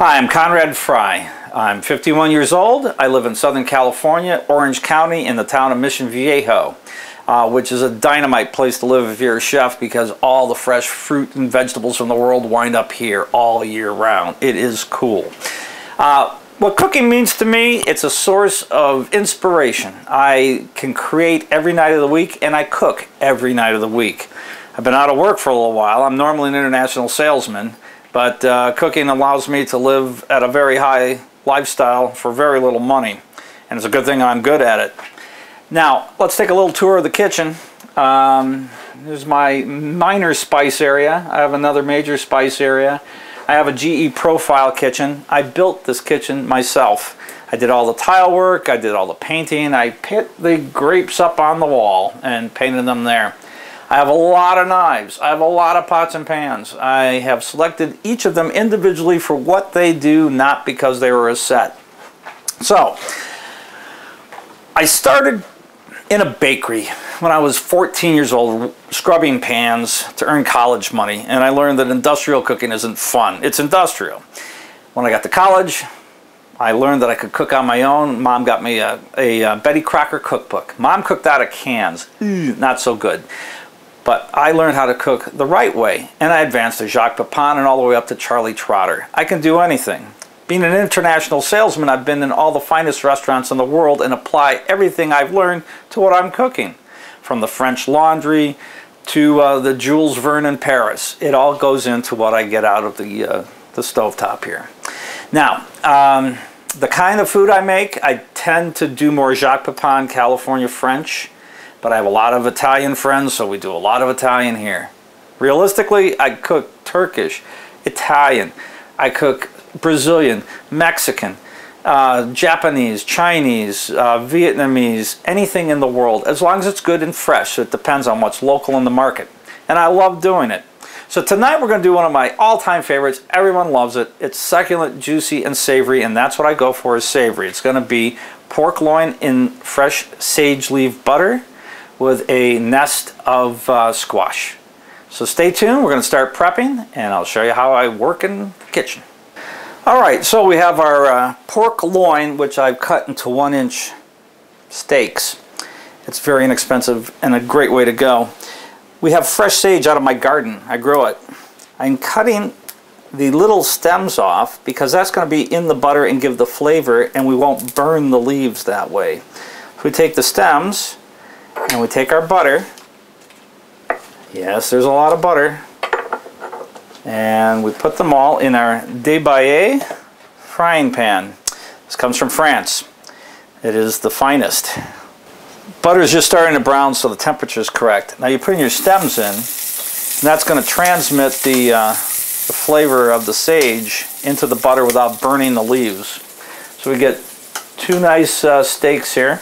Hi, I'm Konrad Fry. I'm 51 years old. I live in Southern California, Orange County, in the town of Mission Viejo, which is a dynamite place to live if you're a chef because all the fresh fruit and vegetables from the world wind up here all year round. It is cool. What cooking means to me, it's a source of inspiration. I can create every night of the week, and I cook every night of the week. I've been out of work for a little while. I'm normally an international salesman, but cooking allows me to live at a very high lifestyle for very little money, and it's a good thing I'm good at it. Now, let's take a little tour of the kitchen. Here's my minor spice area. I have another major spice area. I have a GE profile kitchen. I built this kitchen myself. I did all the tile work, I did all the painting, I put the grapes up on the wall and painted them there. I have a lot of knives, I have a lot of pots and pans. I have selected each of them individually for what they do, not because they were a set. So, I started in a bakery when I was 14 years old, scrubbing pans to earn college money, and I learned that industrial cooking isn't fun. It's industrial. When I got to college, I learned that I could cook on my own. Mom got me a Betty Crocker cookbook. Mom cooked out of cans. Not so good. But I learned how to cook the right way, and I advanced to Jacques Pepin and all the way up to Charlie Trotter. I can do anything. Being an international salesman, I've been in all the finest restaurants in the world and apply everything I've learned to what I'm cooking. From the French Laundry to the Jules Verne in Paris. It all goes into what I get out of the stovetop here. Now, the kind of food I make, I tend to do more Jacques Pepin, California French, but I have a lot of Italian friends, so we do a lot of Italian here. Realistically, I cook Turkish, Italian, I cook Brazilian, Mexican, Japanese, Chinese, Vietnamese, anything in the world, as long as it's good and fresh. So it depends on what's local in the market. And I love doing it. So tonight we're going to do one of my all-time favorites. Everyone loves it. It's succulent, juicy, and savory, and that's what I go for is savory. It's going to be pork loin in fresh sage leaf butter with a nest of squash. So stay tuned. We're going to start prepping, and I'll show you how I work in the kitchen. Alright, so we have our pork loin, which I've cut into 1-inch steaks. It's very inexpensive and a great way to go. We have fresh sage out of my garden. I grow it. I'm cutting the little stems off because that's going to be in the butter and give the flavor, and we won't burn the leaves that way. So we take the stems and we take our butter. Yes, there's a lot of butter. And we put them all in our débaillé frying pan. This comes from France. It is the finest. Butter is just starting to brown, so the temperature is correct. Now you put in your stems in, and that's going to transmit the flavor of the sage into the butter without burning the leaves. So we get two nice steaks here.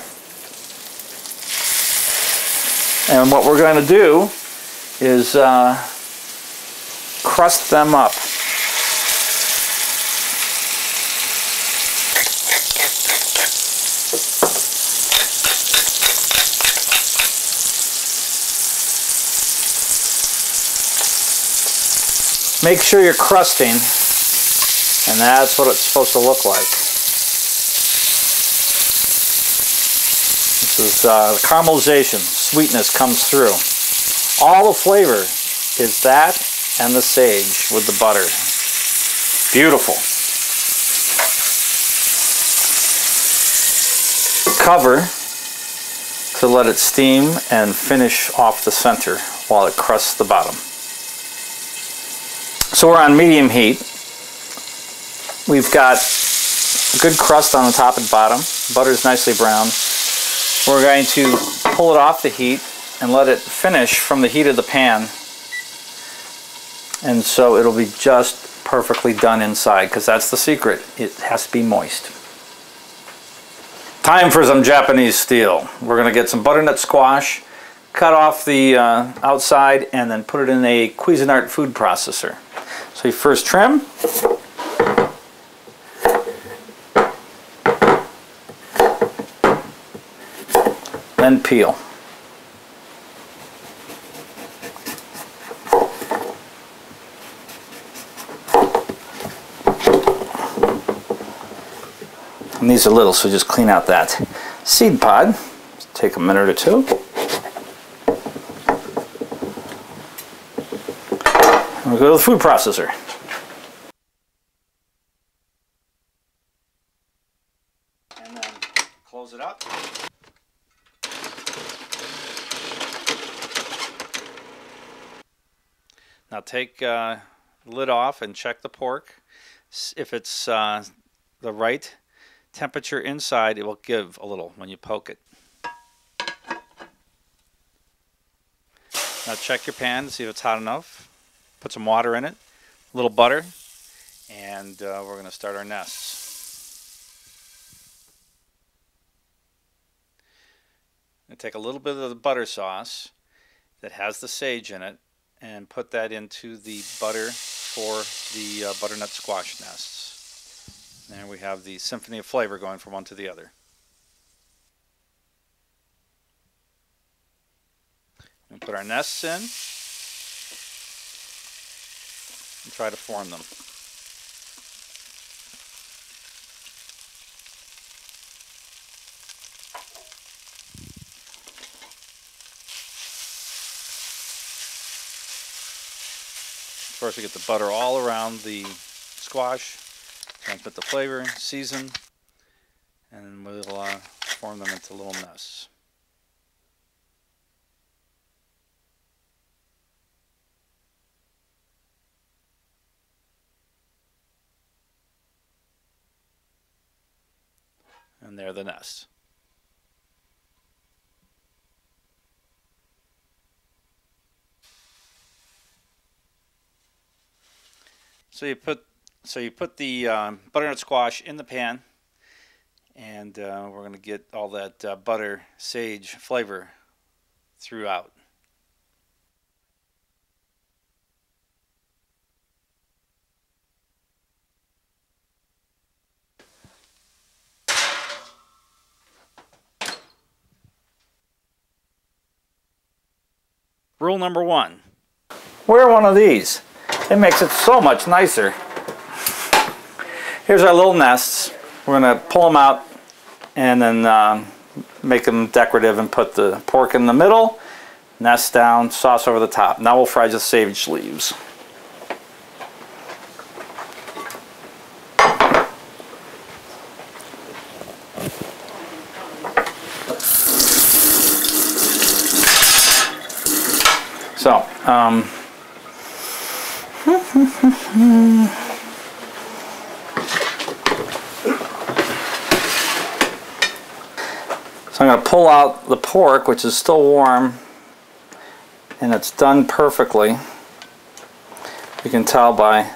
And what we're going to do is crust them up. Make sure you're crusting, and that's what it's supposed to look like. This is caramelization. Sweetness comes through. All the flavor is that and the sage with the butter. Beautiful. Cover to let it steam and finish off the center while it crusts the bottom. So we're on medium heat. We've got a good crust on the top and bottom. Butter's nicely browned. We're going to pull it off the heat and let it finish from the heat of the pan. And so it'll be just perfectly done inside, because that's the secret. It has to be moist. Time for some Japanese steel. We're going to get some butternut squash, cut off the outside, and then put it in a Cuisinart food processor. So you first trim. Then peel. And these are little, so just clean out that seed pod. Take a minute or two. And we'll go to the food processor. And then close it up. Now take the lid off and check the pork. If it's the right temperature inside, it will give a little when you poke it. Now check your pan to see if it's hot enough. Put some water in it, a little butter, and we're going to start our nests. I'm going to take a little bit of the butter sauce that has the sage in it and put that into the butter for the butternut squash nests. There we have the symphony of flavor going from one to the other. We put our nests in and try to form them. First we get the butter all around the squash, then put the flavor, season, and we'll form them into little nests. And there are the nests. So you put the butternut squash in the pan, and we're going to get all that butter sage flavor throughout. Rule number 1, wear one of these. It makes it so much nicer. Here's our little nests. We're going to pull them out and then make them decorative and put the pork in the middle, nest down, sauce over the top. Now we'll fry the sage leaves. So, so I'm going to pull out the pork, which is still warm, and it's done perfectly. You can tell by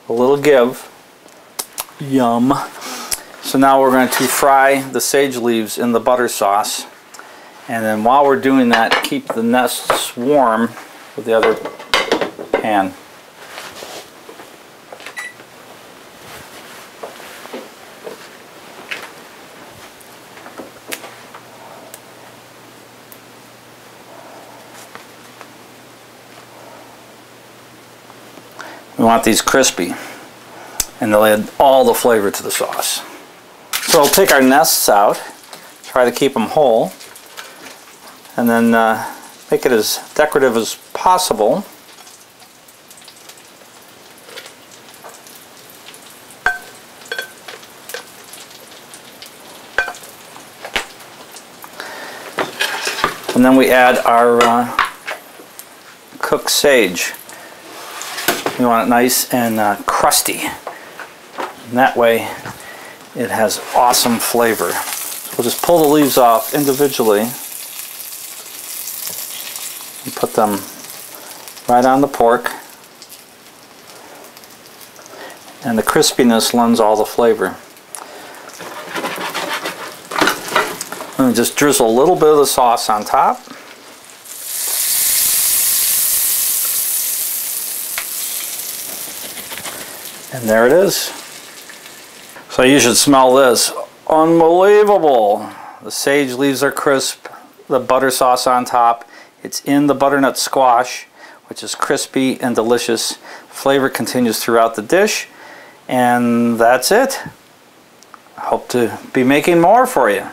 a little give. Yum. So now we're going to fry the sage leaves in the butter sauce, and then while we're doing that, keep the nests warm with the other pan. We want these crispy, and they'll add all the flavor to the sauce. So we'll take our nests out, try to keep them whole, and then make it as decorative as possible. And then we add our cooked sage. We want it nice and crusty. And that way it has awesome flavor. So we'll just pull the leaves off individually and put them right on the pork. And the crispiness lends all the flavor. And just drizzle a little bit of the sauce on top. And there it is. So you should smell this. Unbelievable. The sage leaves are crisp. The butter sauce on top. It's in the butternut squash, which is crispy and delicious. Flavor continues throughout the dish. And that's it. hope to be making more for you.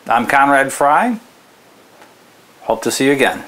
I'm Konrad Fry. Hope to see you again.